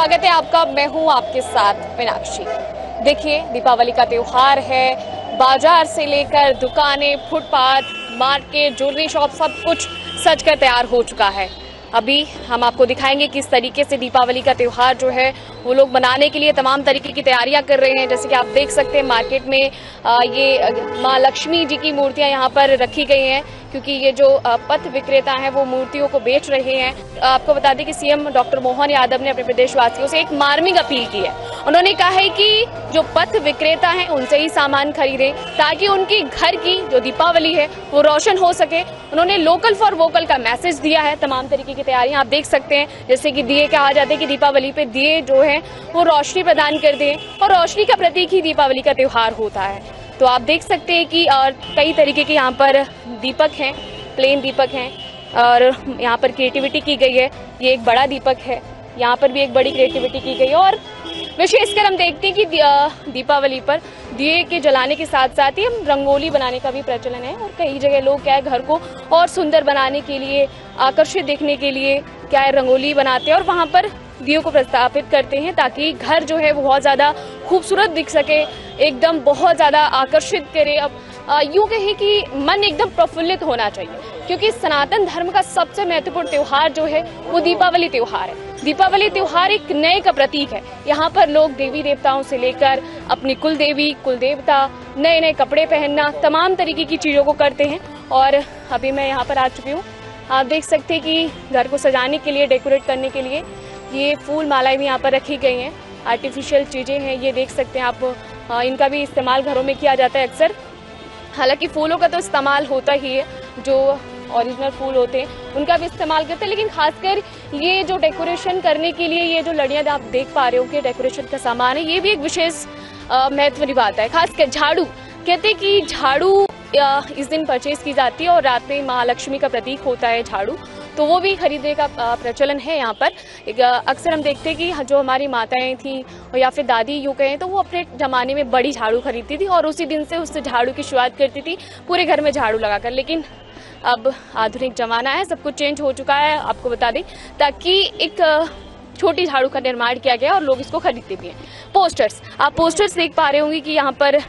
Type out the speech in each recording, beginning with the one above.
स्वागत है आपका। मैं हूं आपके साथ मीनाक्षी। देखिए, दीपावली का त्योहार है। बाजार से लेकर दुकानें, फुटपाथ, मार्केट, ज्वेलरी शॉप सब कुछ सज कर तैयार हो चुका है। अभी हम आपको दिखाएंगे किस तरीके से दीपावली का त्योहार जो है वो लोग मनाने के लिए तमाम तरीके की तैयारियां कर रहे हैं। जैसे कि आप देख सकते हैं मार्केट में ये माँ लक्ष्मी जी की मूर्तियां यहाँ पर रखी गई हैं, क्योंकि ये जो पथ विक्रेता हैं वो मूर्तियों को बेच रहे हैं। आपको बता दें कि सीएम डॉक्टर मोहन यादव ने अपने प्रदेशवासियों से एक मार्मिक अपील की है। उन्होंने कहा है कि जो पथ विक्रेता हैं उनसे ही सामान खरीदें ताकि उनकी घर की जो दीपावली है वो रोशन हो सके। उन्होंने लोकल फॉर वोकल का मैसेज दिया है। तमाम तरीके की तैयारियां आप देख सकते हैं, जैसे कि दिए कहा जाता है कि दीपावली पे दिए जो है वो रोशनी प्रदान कर दें, और रोशनी का प्रतीक ही दीपावली का त्योहार होता है। तो आप देख सकते हैं कि कई तरीके के यहाँ पर दीपक हैं, प्लेन दीपक हैं, और यहाँ पर क्रिएटिविटी की गई है। ये एक बड़ा दीपक है, यहाँ पर भी एक बड़ी क्रिएटिविटी की गई है। और विशेषकर हम देखते हैं कि दीपावली पर दिए के जलाने के साथ साथ ही हम रंगोली बनाने का भी प्रचलन है। और कई जगह लोग क्या है, घर को और सुंदर बनाने के लिए, आकर्षित दिखने के लिए क्या है, रंगोली बनाते हैं और वहाँ पर दियों को प्रस्थापित करते हैं ताकि घर जो है वो बहुत ज़्यादा खूबसूरत दिख सके, एकदम बहुत ज़्यादा आकर्षित करे। अब यूँ कहें कि मन एकदम प्रफुल्लित होना चाहिए, क्योंकि सनातन धर्म का सबसे महत्वपूर्ण त्योहार जो है वो दीपावली त्योहार है। दीपावली त्योहार एक नए का प्रतीक है। यहाँ पर लोग देवी देवताओं से लेकर अपनी कुल देवी, कुल देवता, नए नए कपड़े पहनना, तमाम तरीके की चीज़ों को करते हैं। और अभी मैं यहाँ पर आ चुकी हूँ। आप देख सकते हैं कि घर को सजाने के लिए, डेकोरेट करने के लिए ये फूल मालाएं भी यहाँ पर रखी गई हैं। आर्टिफिशियल चीज़ें हैं, ये देख सकते हैं आप। इनका भी इस्तेमाल घरों में किया जाता है अक्सर। हालांकि फूलों का तो इस्तेमाल होता ही है, जो ओरिजिनल फूल होते हैं उनका भी इस्तेमाल करते हैं, लेकिन खासकर ये जो डेकोरेशन करने के लिए ये जो लड़ियाँ आप देख पा रहे हो कि डेकोरेशन का सामान है, ये भी एक विशेष महत्व निभाता है। खासकर झाड़ू, कहते हैं कि झाड़ू इस दिन परचेज की जाती है और रात में महालक्ष्मी का प्रतीक होता है झाड़ू, तो वो भी खरीदने का प्रचलन है यहाँ पर। अक्सर हम देखते हैं कि जो हमारी माताएं थी या फिर दादी यूँ कहें तो वो अपने ज़माने में बड़ी झाड़ू खरीदती थी और उसी दिन से उससे झाड़ू की शुरुआत करती थी, पूरे घर में झाड़ू लगाकर। लेकिन अब आधुनिक ज़माना है, सब कुछ चेंज हो चुका है, आपको बता दें, ताकि एक छोटी झाड़ू का निर्माण किया गया और लोग इसको खरीदते भी हैं। पोस्टर्स, आप पोस्टर्स देख पा रहे होंगे कि यहाँ पर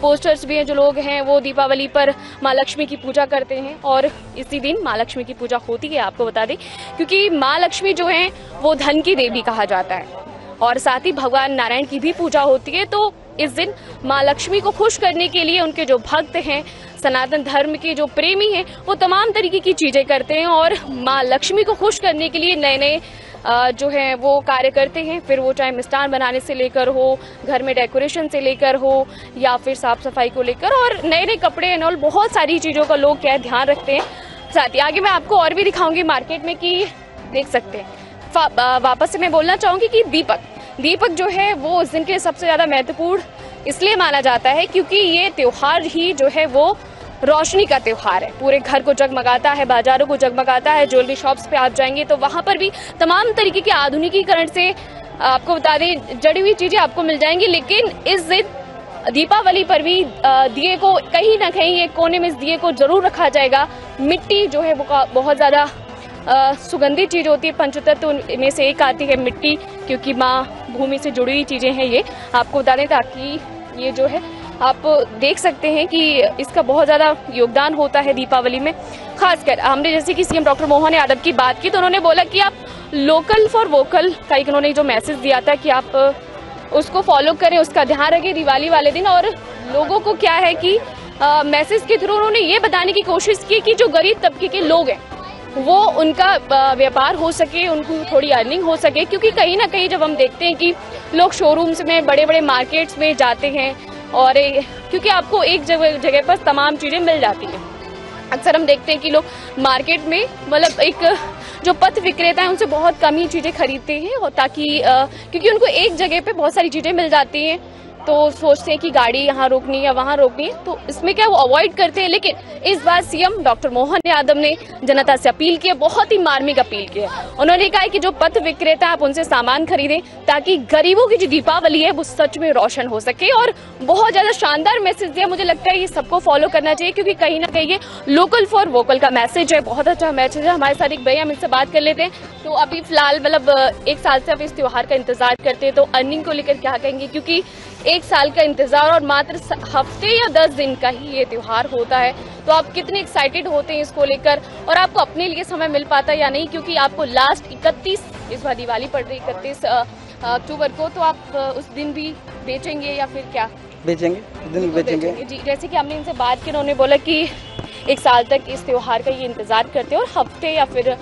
पोस्टर्स भी हैं। जो लोग हैं वो दीपावली पर माँ लक्ष्मी की पूजा करते हैं और इसी दिन माँ लक्ष्मी की पूजा होती है, आपको बता दें, क्योंकि माँ लक्ष्मी जो है वो धन की देवी कहा जाता है और साथ ही भगवान नारायण की भी पूजा होती है। तो इस दिन माँ लक्ष्मी को खुश करने के लिए उनके जो भक्त हैं, सनातन धर्म के जो प्रेमी हैं, वो तमाम तरीके की चीज़ें करते हैं और माँ लक्ष्मी को खुश करने के लिए नए नए जो है वो कार्य करते हैं। फिर वो चाहे मिष्ठान बनाने से लेकर हो, घर में डेकोरेशन से लेकर हो, या फिर साफ सफाई को लेकर, और नए नए कपड़े एंड ऑल, बहुत सारी चीज़ों का लोग क्या ध्यान रखते हैं। साथ ही आगे मैं आपको और भी दिखाऊंगी मार्केट में कि देख सकते हैं। वापस से मैं बोलना चाहूँगी कि दीपक जो है वो उस दिन के सबसे ज़्यादा महत्वपूर्ण इसलिए माना जाता है क्योंकि ये त्यौहार ही जो है वो रोशनी का त्योहार है। पूरे घर को जगमगाता है, बाजारों को जगमगाता है। ज्वेलरी शॉप्स पे आप जाएंगे तो वहाँ पर भी तमाम तरीके के आधुनिकीकरण से आपको बता दें जड़ी हुई चीज़ें आपको मिल जाएंगी। लेकिन इस दिन दीपावली पर भी दिए को कहीं ना कहीं एक कोने में इस दिए को जरूर रखा जाएगा। मिट्टी जो है वो बहुत ज़्यादा सुगंधित चीज़ होती है, पंचतत्व में से एक आती है मिट्टी, क्योंकि माँ भूमि से जुड़ी हुई चीज़ें हैं ये, आपको बता दें, ताकि ये जो है आप देख सकते हैं कि इसका बहुत ज़्यादा योगदान होता है दीपावली में। खासकर हमने जैसे कि सीएम डॉक्टर मोहन यादव की बात की तो उन्होंने बोला कि आप लोकल फॉर वोकल का एक उन्होंने जो मैसेज दिया था कि आप उसको फॉलो करें, उसका ध्यान रखें दिवाली वाले दिन। और लोगों को क्या है कि मैसेज के थ्रू उन्होंने ये बताने की कोशिश की कि जो गरीब तबके के लोग हैं वो उनका व्यापार हो सके, उनको थोड़ी अर्निंग हो सके, क्योंकि कहीं ना कहीं जब हम देखते हैं कि लोग शोरूम्स में, बड़े बड़े मार्केट्स में जाते हैं और क्योंकि आपको एक जगह पर तमाम चीज़ें मिल जाती हैं। अक्सर हम देखते हैं कि लोग मार्केट में, मतलब एक जो पथ विक्रेता है उनसे बहुत कम ही चीज़ें खरीदते हैं, और ताकि क्योंकि उनको एक जगह पे बहुत सारी चीज़ें मिल जाती हैं। तो सोचते हैं कि गाड़ी यहाँ रोकनी है या वहाँ रोकनी है, तो इसमें क्या वो अवॉइड करते हैं। लेकिन इस बार सीएम डॉक्टर मोहन यादव ने जनता से अपील की है, बहुत ही मार्मिक अपील की है। उन्होंने कहा है कि जो पथ विक्रेता आप उनसे सामान खरीदें ताकि गरीबों की जो दीपावली है वो सच में रोशन हो सके। और बहुत ज्यादा शानदार मैसेज दिया, मुझे लगता है ये सबको फॉलो करना चाहिए, क्योंकि कहीं ना कहीं ये लोकल फॉर वोकल का मैसेज है, बहुत अच्छा मैसेज है। हमारे साथ एक भैया, हम इनसे बात कर लेते हैं। तो अभी फिलहाल मतलब एक साल से आप इस त्योहार का इंतजार करते हैं, तो अर्निंग को लेकर क्या कहेंगे? क्योंकि एक साल का इंतजार और मात्र हफ्ते या 10 दिन का ही ये त्योहार होता है, तो आप कितने एक्साइटेड होते हैं इसको लेकर, और आपको अपने लिए समय मिल पाता है या नहीं? क्योंकि आपको लास्ट 31 इस बार दिवाली पड़ रही 31 अक्टूबर को, तो आप उस दिन भी बेचेंगे या फिर क्या बेचेंगे? दिन बेचेंगे जी। जैसे कि हमने इनसे बात की, उन्होंने बोला कि एक साल तक इस त्योहार का ये इंतजार करते हैं और हफ्ते या फिर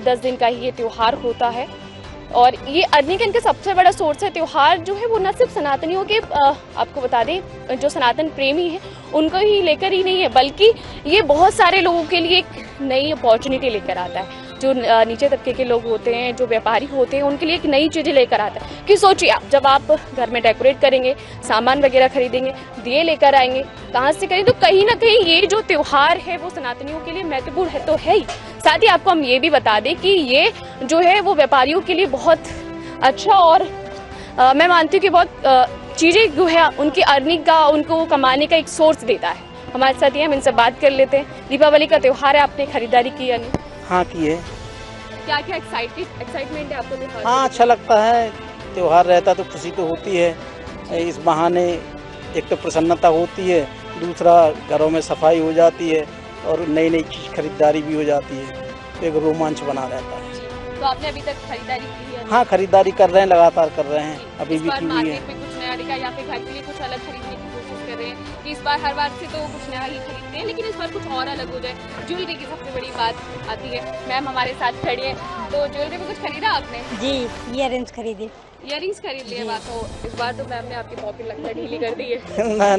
10 दिन का ही ये त्योहार होता है, और ये अर्निंग का इनका सबसे बड़ा सोर्स है। त्योहार जो है वो न सिर्फ सनातनियों के, आपको बता दें, जो सनातन प्रेमी है उनको ही लेकर ही नहीं है, बल्कि ये बहुत सारे लोगों के लिए एक नई अपॉर्चुनिटी लेकर आता है। जो नीचे तबके के लोग होते हैं, जो व्यापारी होते हैं, उनके लिए एक नई चीज़ें लेकर आता है। कि सोचिए आप, जब आप घर में डेकोरेट करेंगे, सामान वगैरह खरीदेंगे, दिए लेकर आएंगे, कहाँ से करें, तो कहीं ना कहीं ये जो त्योहार है वो सनातनियों के लिए महत्वपूर्ण है तो है ही। साथ ही आपको हम ये भी बता दें कि ये जो है वो व्यापारियों के लिए बहुत अच्छा, और मैं मानती हूँ कि बहुत चीज़ें जो है उनकी अर्निंग का, उनको कमाने का एक सोर्स देता है। हमारे साथ ये, हम इनसे बात कर लेते हैं। दीपावली का त्योहार है, आपने खरीदारी की या नहीं? हाँ की है। क्या क्या एक्साइटमेंट है आपको त्योहार? हाँ, अच्छा लगता है, त्योहार रहता तो खुशी तो होती है। इस बहाने एक तो प्रसन्नता होती है, दूसरा घरों में सफाई हो जाती है और नई नई चीज़ खरीदारी भी हो जाती है, तो एक रोमांच बना रहता है। तो आपने अभी तक खरीदारी की है? हाँ, खरीदारी कर रहे हैं, लगातार कर रहे हैं, अभी भी की हुई है। मार्केट में कुछ नया दिखा या फिर घर के लिए कुछ अलग खरीदने की कोशिश कर रहे हैं कि इस बार हर बार से तो कुछ नया ही खरीदते हैं, लेकिन इस बार कुछ और अलग हो जाए? ज्वेलरी की सबसे बड़ी बात आती है। मैम हमारे साथ खड़ी है, तो ज्वेलरी में कुछ खरीदा आपने? जी, ईयररिंग्स खरीदे। ईयररिंग्स खरीद लिए? बात तो इस बार तो मैम ने आपकी पॉकेट लगता ढीली कर दी है। ना,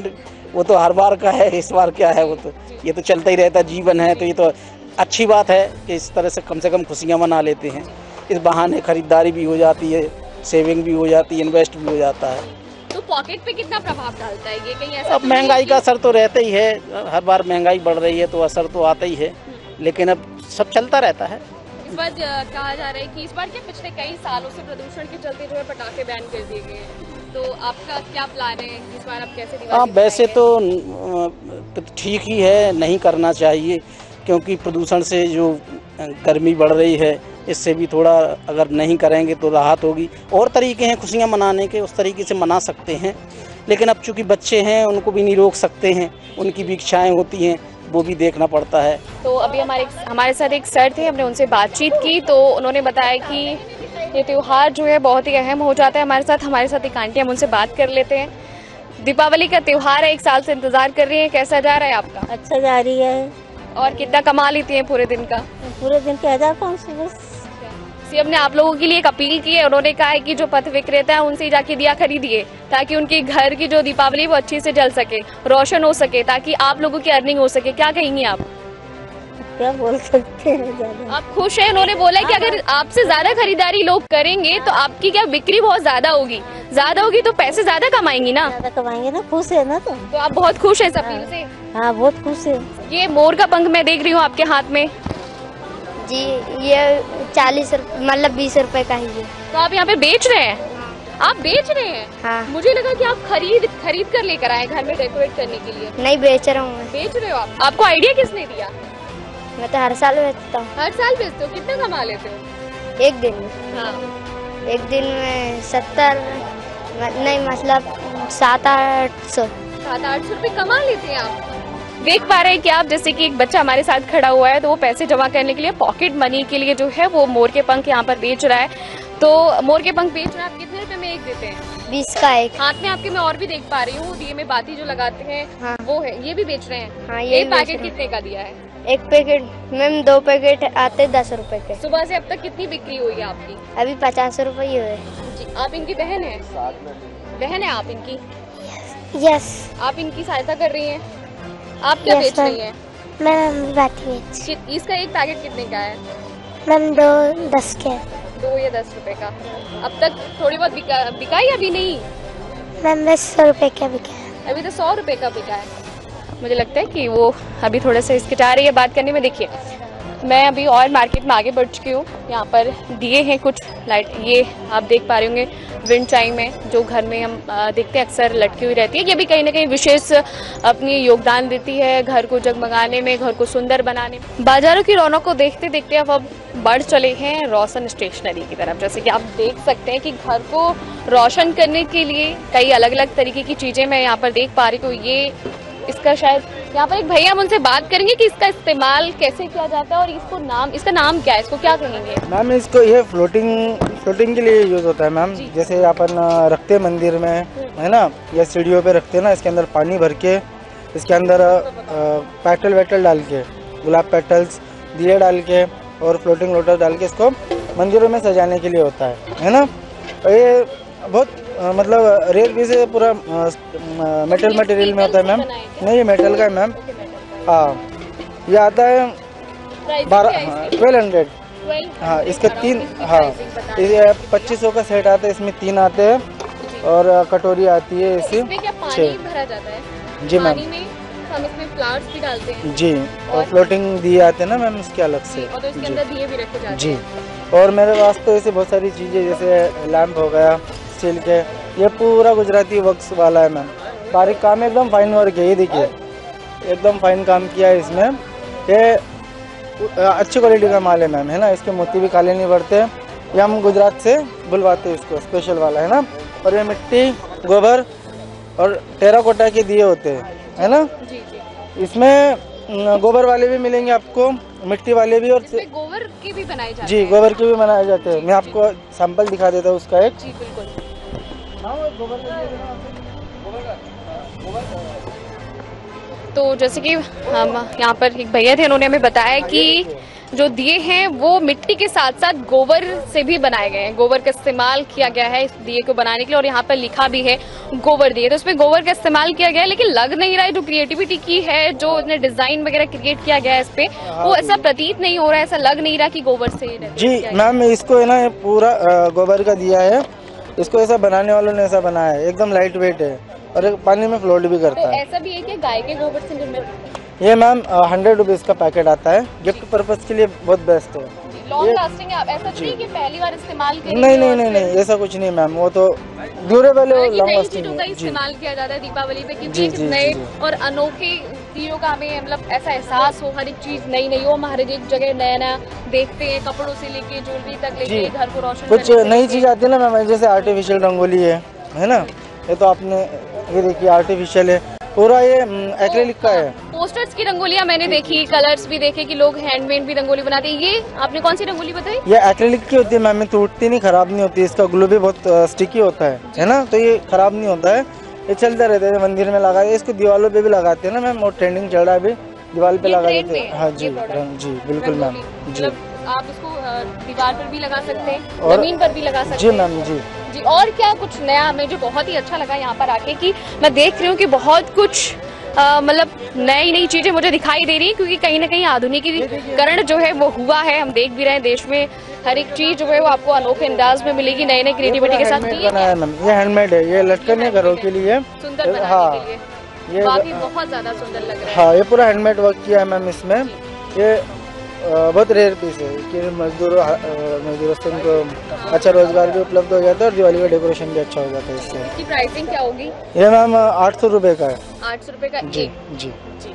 वो तो हर बार का है, इस बार क्या है, वो तो ये तो चलता ही रहता, जीवन है, तो ये तो अच्छी बात है कि इस तरह से कम खुशियाँ मना लेते हैं। इस बहाने खरीदारी भी हो जाती है, सेविंग भी हो जाती है, इन्वेस्ट भी हो जाता है। तो पॉकेट पे कितना प्रभाव डालता है ये? कहीं ऐसा अब महंगाई का असर तो रहता ही है, हर बार महंगाई बढ़ रही है तो असर तो आता ही है, लेकिन अब सब चलता रहता है। इस बार कहा जा रहा है कि इस बार के पिछले कई सालों से प्रदूषण के चलते जो है पटाखे बैन कर दिए गए हैं, तो आपका क्या प्लान है इस बार? आप कैसे दिवाली? हाँ, वैसे तो ठीक ही है, नहीं करना चाहिए, क्योंकि प्रदूषण से जो गर्मी बढ़ रही है, इससे भी थोड़ा अगर नहीं करेंगे तो राहत होगी। और तरीके हैं खुशियाँ मनाने के, उस तरीके से मना सकते हैं, लेकिन अब चूँकि बच्चे हैं उनको भी नहीं रोक सकते हैं, उनकी भी इच्छाएँ होती हैं, वो भी देखना पड़ता है। तो अभी हमारे साथ एक सर थे, हमने उनसे बातचीत की, तो उन्होंने बताया कि ये त्योहार जो है बहुत ही अहम हो जाता है। हमारे साथ एक आंटी, हम उनसे बात कर लेते हैं। दीपावली का त्योहार है, एक साल से इंतजार कर रही है, कैसा जा रहा है आपका? अच्छा जा रही है। और कितना कमा लेती हैं पूरे दिन का? पूरे दिन के 1500 बस। सीएम ने आप लोगों के लिए एक अपील की है, उन्होंने कहा है कि जो पथ विक्रेता है उनसे जाके दिया खरीदिए, ताकि उनके घर की जो दीपावली वो अच्छी से जल सके, रोशन हो सके, ताकि आप लोगों की अर्निंग हो सके। क्या कहेंगी आप? क्या बोल सकते हैं, ज्यादा आप खुश हैं? उन्होंने बोला कि अगर आपसे ज्यादा खरीदारी लोग करेंगे तो आपकी क्या बिक्री बहुत ज्यादा होगी तो पैसे ज्यादा कमाएंगी ना? ज्यादा कमाएंगे ना, खुश है ना। तो आप बहुत खुश हैं इस अपील से? हाँ, बहुत खुश है। ये मोर का पंख मैं देख रही हूँ आपके हाथ में जी, ये 40 मतलब 20 रुपए का ही है। तो आप यहाँ पे बेच रहे हैं? आप बेच रहे हैं? हाँ। मुझे लगा कि आप खरीद कर लेकर आए घर में डेकोरेट करने के लिए। नहीं, बेच रहा हूँ मैं। बेच रहे हो आप? आपको आइडिया किसने दिया? मैं तो हर साल बेचता हूँ। हर साल बेचते हो? कितना कमा लेते हो एक दिन में? हाँ। एक दिन में 70 नहीं, मतलब 700-800 रुपए कमा लेते हैं आप। देख पा रहे हैं कि आप, जैसे कि एक बच्चा हमारे साथ खड़ा हुआ है, तो वो पैसे जमा करने के लिए, पॉकेट मनी के लिए जो है वो मोर के पंख यहाँ पर बेच रहा है। तो मोर के पंख बेच रहे हैं आप, कितने रुपए में एक देते हैं? 20 का एक। हाथ में आपके मैं और भी देख पा रही हूँ, दिए में बाती जो लगाते हैं। हाँ। वो है, ये भी बेच रहे हैं? हाँ, ये एक पैकेट कितने का दिया है? एक पैकेट मैम, 2 पैकेट आते 10 रुपए के। सुबह से अब तक कितनी बिक्री हुई है आपकी? अभी 50 रुपए ही हुए। जी, आप इनकी बहन है? बहन है आप इनकी? यस। आप इनकी सहायता कर रही हैं? आप क्या बेच रही हैं? मैम बाती बेच। इसका एक पैकेट कितने का है? मैम 2 10 के। 2 या 10 रुपए का। अब तक थोड़ी बहुत बिका या अभी नहीं? मैम 100 रुपए का बिका है। अभी तो 100 रुपए का बिका है। मुझे लगता है कि वो अभी थोड़ा सा हिचकिचा रही है बात करने में। देखिए मैं अभी और मार्केट में आगे बढ़ चुकी हूँ। यहाँ पर दिए हैं कुछ लाइट, ये आप देख पा रहे होंगे विंड चाइम है जो घर में हम देखते हैं अक्सर लटकी हुई रहती है। ये भी कहीं ना कहीं विशेष अपनी योगदान देती है घर को जगमगाने में, घर को सुंदर बनाने में। बाजारों की रौनक को देखते देखते अब बढ़ चले हैं रोशन स्टेशनरी की तरफ। जैसे कि आप देख सकते हैं कि घर को रोशन करने के लिए कई अलग अलग तरीके की चीज़ें मैं यहाँ पर देख पा रही हूँ। ये इसका शायद यहाँ पर एक भैया हम उनसे बात करेंगे कि इसका इस्तेमाल कैसे किया जाता है और इसका नाम क्या है, इसको क्या कहेंगे? मैम इसको ये फ्लोटिंग के लिए यूज़ होता है मैम। जैसे अपन रखते हैं मंदिर में, है ना, या सीढ़ियों पे रखते हैं ना, इसके अंदर पानी भर के, इसके अंदर पेटल वेटल डाल के, गुलाब पेटल्स दिए डाल के और फ्लोटिंग लोटस डाल के इसको मंदिरों में सजाने के लिए होता है ना। और ये बहुत मतलब रेयर पीस है, पूरा मेटल मटेरियल में होता है मैम। नहीं ये मेटल का है मैम। हाँ ये आता है 1200। हाँ इसके 3, हाँ ये 2500 का सेट आता है, इसमें 3 आते हैं और कटोरी आती है इसी 6 भरा जाता है जी मैम। पानी में हम इसमें फ्लावर्स भी डालते हैं जी, और फ्लोटिंग दिए आते हैं ना मैम उसके अलग से और तो इसके अंदर दिए भी रखे जाते जी। हैं। और मेरे पास तो ऐसे बहुत सारी चीज़ें जैसे लैंप हो गया स्टील के, ये पूरा गुजराती वर्क्स वाला है मैम। बारीक काम है, एकदम फाइन वर्क है। ये देखिए एकदम फाइन काम किया है इसमें। ये अच्छी क्वालिटी का माल है मैम, है ना। इसके मोती भी काले नहीं पड़ते। ये हम गुजरात से बुलवाते हैं इसको, स्पेशल वाला है ना। और ये मिट्टी, गोबर और टेराकोटा के दिए होते हैं, है ना। इसमें गोबर वाले भी मिलेंगे आपको, मिट्टी वाले भी, और गोबर के भी बनाए जाते हैं। जी गोबर के भी बनाए जाते हैं। मैं आपको सैंपल दिखा देता हूँ उसका एक। जी बिल्कुल। तो जैसे कि हम यहाँ पर एक भैया थे, उन्होंने हमें बताया कि जो दिए हैं वो मिट्टी के साथ साथ गोबर से भी बनाए गए हैं। गोबर का इस्तेमाल किया गया है इस दिए को बनाने के लिए और यहाँ पर लिखा भी है गोबर दिए, तो उसमें गोबर का इस्तेमाल किया गया है। लेकिन लग नहीं रहा है, जो क्रिएटिविटी की है, जो उसने डिजाइन वगैरह क्रिएट किया गया है इस पे, वो ऐसा प्रतीत नहीं हो रहा है, ऐसा लग नहीं रहा कि गोबर से। जी मैम इसको है ना ये पूरा गोबर का दिया है। इसको ऐसा बनाने वालों ने ऐसा बनाया है, एकदम लाइट वेट है और पानी में फ्लोट भी करता है। ऐसा भी है कि गाय के गोबर से निर्मित ये मैम 100 रुपीज़ का पैकेट आता है। गिफ्ट पर्पज के लिए बहुत बेस्ट है। लॉन्ग लास्टिंग है, ऐसा नहीं कि पहली बार इस्तेमाल करेंगे। नहीं ऐसा कुछ नहीं मैम, वो तो ड्यूरेबल है, लॉन्ग लास्टिंग चीजों का है। इस्तेमाल किया जाता है दीपावली पे, जी, क्योंकि जी, नए जी। और अनोखे चीजों का हमें मतलब ऐसा एहसास हो, हर एक चीज नई नई हो, हम हर एक जगह नया नया देखते हैं, कपड़ों से लेके ज्वेलरी तक लेके घर को रोशन कुछ नई चीज आती है ना मैम, जैसे आर्टिफिशियल रंगोली है ना। ये तो आपने ये देखिए आर्टिफिशियल है पूरा, ये एक्रेलिक का है। पोस्टर्स की रंगोलियां मैंने देखी, कलर्स भी देखे कि लोग हैंडमेड भी रंगोली बनाते हैं। ये आपने कौन सी रंगोली बताई? ये एक्रेलिक की होती है मैम, टूटती नहीं, खराब नहीं होती। इसका ग्लू भी बहुत स्टिकी होता है ना, तो ये खराब नहीं होता है। ये चलता रहता है, मंदिर में लगाते, इसको दीवारों पे भी लगाते हैं ना मैम, और ट्रेंडिंग चल रहा है अभी, दीवार पे लगा देते हैं। हाँ जी जी बिल्कुल मैम जी। आप इसको दीवार पर भी लगा सकते हैं, और जमीन पर भी लगा सकते जी हैं। मैम जी जी। और क्या कुछ नया हमें जो बहुत ही अच्छा लगा यहाँ पर आके, कि मैं देख रही हूँ कि बहुत कुछ मतलब नई चीजें मुझे दिखाई दे रही है, क्योंकि कहीं ना कहीं आधुनिकीकरण जो है वो हुआ है। हम देख भी रहे हैं देश में हर एक चीज जो है वो आपको अनोखे अंदाज में मिलेगी, नए नए क्रिएटिविटी के साथ। बनाया मैम, ये हैंडमेड है, ये लटकन है घरों के लिए सुंदर बनाने हाँ, के लिए ये वाकई बहुत ज्यादा सुंदर लग रहा है। हाँ ये पूरा हैंडमेड वर्क किया है मैम इसमें। ये बहुत रेयर पीस है कि मजदूरों से उनको अच्छा रोजगार भी उपलब्ध हो जाता है और दिवाली का डेकोरेशन भी अच्छा हो जाता है इससे। इसकी प्राइसिंग क्या होगी? ये मैम 800 रुपए का है। 800 रुपए का जी एक। जी जी।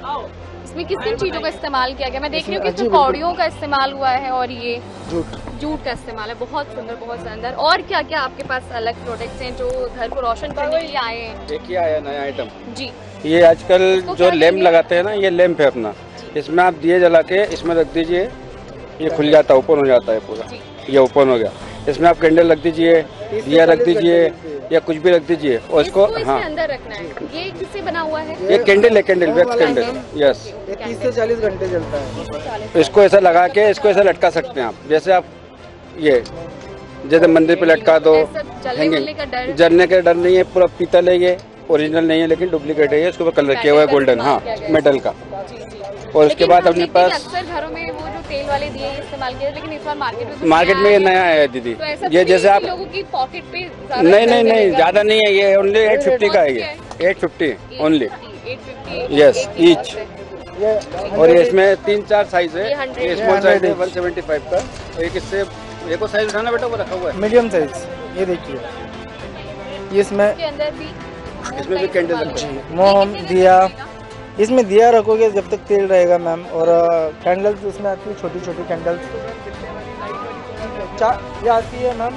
इसमें किन किन चीजों का इस्तेमाल किया गया? मैं देख रही हूँ कि जी, इसमें कौड़ियों का इस्तेमाल हुआ है और ये जूट का इस्तेमाल है। बहुत सुंदर, बहुत सुंदर। और क्या क्या आपके पास अलग प्रोडक्ट्स हैं जो घर को रोशन करने के लिए आए हैं? देखिए आया नया आइटम जी। ये आजकल जो लैंप लगाते हैं ना, ये लैंप है अपना। इसमें आप दिए जला के इसमें रख दीजिए, ये खुल जाता है, ओपन हो जाता है पूरा। ये ओपन हो गया। इसमें आप कैंडल रख दीजिए, दिया रख दीजिए या कुछ भी रख दीजिए और इसको हाँ अंदर रखना है। ये किससे बना हुआ है? ये कैंडल है, कैंडल वैक्स कैंडल। यस, ये 30 से 40 घंटे चलता है। इसको ऐसा लगा के इसको ऐसा लटका सकते हैं आप। जैसे आप ये जैसे मंदिर पे लटका दो, हैंगिंग, जलने का डर नहीं है। पूरा पीतल है, ये ओरिजिनल नहीं है लेकिन डुप्लीकेट है। इसके ऊपर कलर किया हुआ है गोल्डन, हाँ मेटल का। और उसके बाद अपने पास अक्सर घरों में वो जो सेल वाले दिए इस्तेमाल किया, लेकिन इस बार मार्केट में ये नया है दीदी। तो ऐसा ये जैसे आप लोगों की पॉकेट पे नहीं ज़्यादा नहीं है, ये ओनली 850 का है, ये 850 ओनली, 850 यस ईच। और ये इसमें 3-4 साइज है, ये स्मॉल साइज है 175 का, एक इससे एक और साइज उठाना बेटा, वो रखा हुआ है मीडियम साइज। ये देखिए, ये इसमें अंदर भी इसमें भी कैंडल लगती है। मोम दिया, इसमें दिया रखोगे जब तक तेल रहेगा मैम। और कैंडल्स इसमें आती है, छोटी छोटी कैंडल्स ये आती है मैम।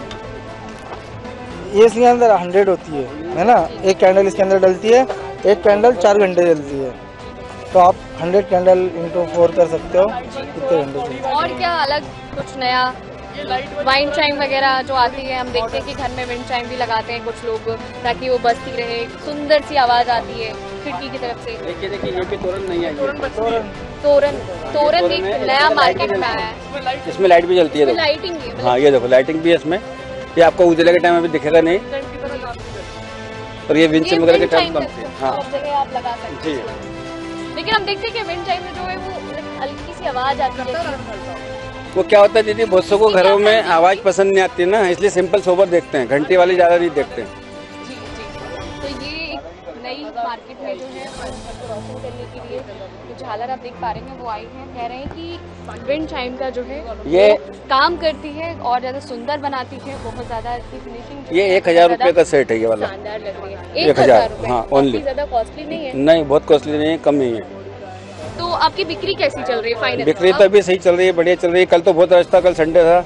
ये इसके अंदर 100 होती है ना। एक कैंडल इसके अंदर डलती है, एक कैंडल 4 घंटे जलती है, तो आप 100 कैंडल इंटू 4 कर सकते हो, कितने घंटे चलती है। और क्या अलग कुछ नया वाइन चाइम वगैरह जो आती है, हम देखते हैं कि घर में विंड चाइम भी लगाते हैं कुछ लोग, ताकि वो बजती रहे, सुंदर सी आवाज आती है खिड़की की तरफ से। देखिए ये भी तोरण नहीं है, तोरण एक नया मार्केट में आया है, इसमें लाइट भी जलती है, देखो लाइटिंग भी। हाँ ये देखो लाइटिंग भी है इसमें, ये आपको उजाले के टाइम में भी दिखेगा नहीं, और ये विंड चाइम वगैरह के टाइम बनती है। हाँ जगह आप लगा सकते जी, हैं, लेकिन हम देखते हैं कि विंड चाइम में जो है वो हल्की सी आवाज आती है। वो क्या होता है दीदी, बहुत सौ को घरों में आवाज़ पसंद नहीं आती है ना, इसलिए सिंपल सोबर देखते हैं, घंटी वाली ज़्यादा नहीं देखते हैं। जी जी, तो ये एक नई मार्केट में जो है घर को रोशन करने के लिए जो झालर आप देख पा रहे हैं वो आई है, कह रहे हैं कि विंड चाइम का जो है ये काम करती है और ज़्यादा सुंदर बनाती है, बहुत ज़्यादा इसकी फिनिशिंग। ये 1000 रुपये का सेट है ये वाला, शानदार लग रही है। 1000 रुपये, हाँ ओनली, ज़्यादा कॉस्टली नहीं है। नहीं बहुत कॉस्टली नहीं है, कम नहीं है। तो आपकी बिक्री कैसी चल रही है फाइनल? बिक्री तो अभी सही चल रही है, बढ़िया चल रही है। कल तो बहुत रश था, कल संडे था।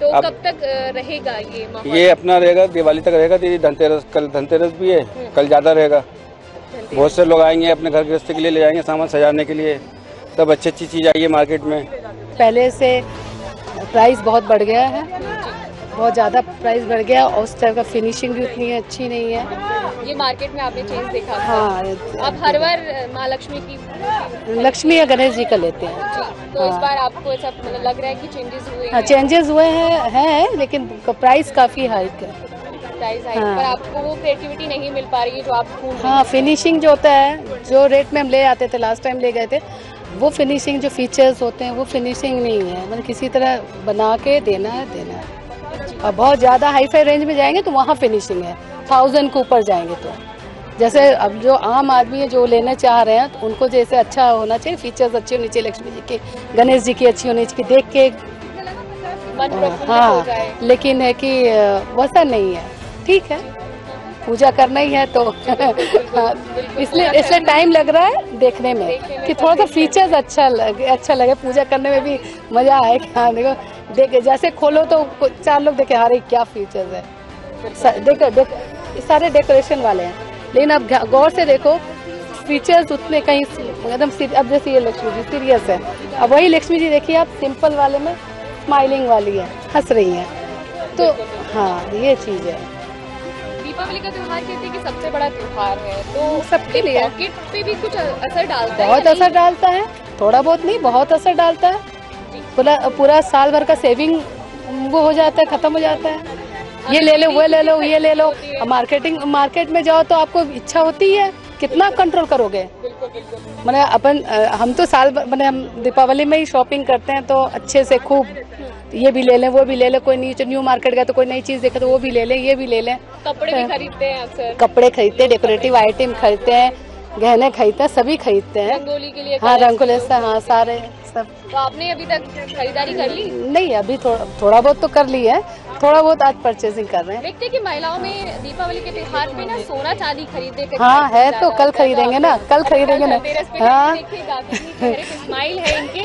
तो अब कब तक रहेगा ये माहौल? ये अपना रहेगा, दिवाली तक रहेगा दीदी। धनतेरस, कल धनतेरस भी है, कल ज़्यादा रहेगा। बहुत से लोग आएंगे अपने घर गृहस्थी के लिए, ले जाएंगे सामान सजाने के लिए, सब अच्छी अच्छी चीज़ आई है मार्केट में। पहले से प्राइस बहुत बढ़ गया है, बहुत ज़्यादा प्राइस बढ़ गया, और उस टाइप का फिनिशिंग भी उतनी अच्छी नहीं है। ये मार्केट में आपने चेंज देखा? हाँ, अब हर बार माँ लक्ष्मी की लक्ष्मी या गणेश जी का लेते हैं। तो इस बार आपको ऐसा मतलब लग रहा है कि चेंजेस हुए हाँ, हैं? चेंजेस हुए हैं, लेकिन प्राइस काफ़ी हाइक है। प्राइस हाइक हाँ। पर आपको वो क्रिएटिविटी नहीं मिल पा रही है जो आप ढूंढ रहे हाँ, फिनिशिंग जो होता है, जो रेट में हम ले आते थे, लास्ट टाइम ले गए थे, वो फिनिशिंग जो फीचर्स होते हैं वो फिनिशिंग नहीं है। मतलब किसी तरह बना के देना है। और बहुत ज़्यादा हाई फाई रेंज में जाएंगे तो वहाँ फिनिशिंग है, 1000 के ऊपर जाएंगे तो। जैसे अब जो आम आदमी है जो लेना चाह रहे हैं, तो उनको जैसे अच्छा होना चाहिए, फीचर्स अच्छे होने चाहिए, लक्ष्मी जी के, गणेश जी की अच्छी होनी चाहिए, देख के मन प्रफुल्लित हो हाँ। जाए। लेकिन है कि वैसा नहीं है, ठीक है, पूजा करना ही है तो इसलिए टाइम लग रहा है देखने में कि थोड़ा सा फीचर्स अच्छा लगे, पूजा करने में भी मजा आए। हाँ देखो, देखे जैसे खोलो तो 4 लोग देखे, अरे क्या फीचर्स है, देखो सारे डेकोरेशन वाले हैं, लेकिन अब गौर से देखो फीचर्स उतने कहीं एकदम। अब जैसे ये लक्ष्मी जी सीरियस है, अब वही लक्ष्मी जी देखिए आप सिंपल वाले में स्माइलिंग वाली है, हंस रही हैं, तो हाँ ये चीज़ है। दीपावली का त्योहार कहते हैं कि सबसे बड़ा त्योहार है, तो सबके लिए पॉकेट पे भी कुछ असर डालता है? बहुत असर डालता है, थोड़ा बहुत नहीं, बहुत असर डालता है। पूरा साल भर का सेविंग वो हो जाता है, खत्म हो जाता है। ये ले लो, वो ले लो, ये ले लो। मार्केट में जाओ तो आपको इच्छा होती है, कितना कंट्रोल करोगे। मैंने हम तो मैंने हम दीपावली में ही शॉपिंग करते हैं, तो अच्छे से खूब ये भी ले लें, वो भी ले लें, कोई न्यू मार्केट गया तो कोई नई चीज़ देखे तो वो भी ले लें, ये भी ले लें। कपड़े भी खरीदते हैं अक्सर? कपड़े खरीदते हैं, डेकोरेटिव आइटम खरीदते हैं, गहने खरीदते हैं, सभी खरीदते हैं। रंगोली के लिए? हाँ, रंगोली से, हाँ सारे सब। तो आपने अभी तक खरीदारी कर ली? नहीं, अभी थोड़ा बहुत तो कर ली है, थोड़ा बहुत आज परचेसिंग कर रहे हैं। देखते हैं कि महिलाओं में दीपावली के त्योहार पे ना सोना चांदी खरीदने का हाँ है, तो कल खरीदेंगे ना, कल खरीदेंगे ना। हाँ स्माइल है इनके,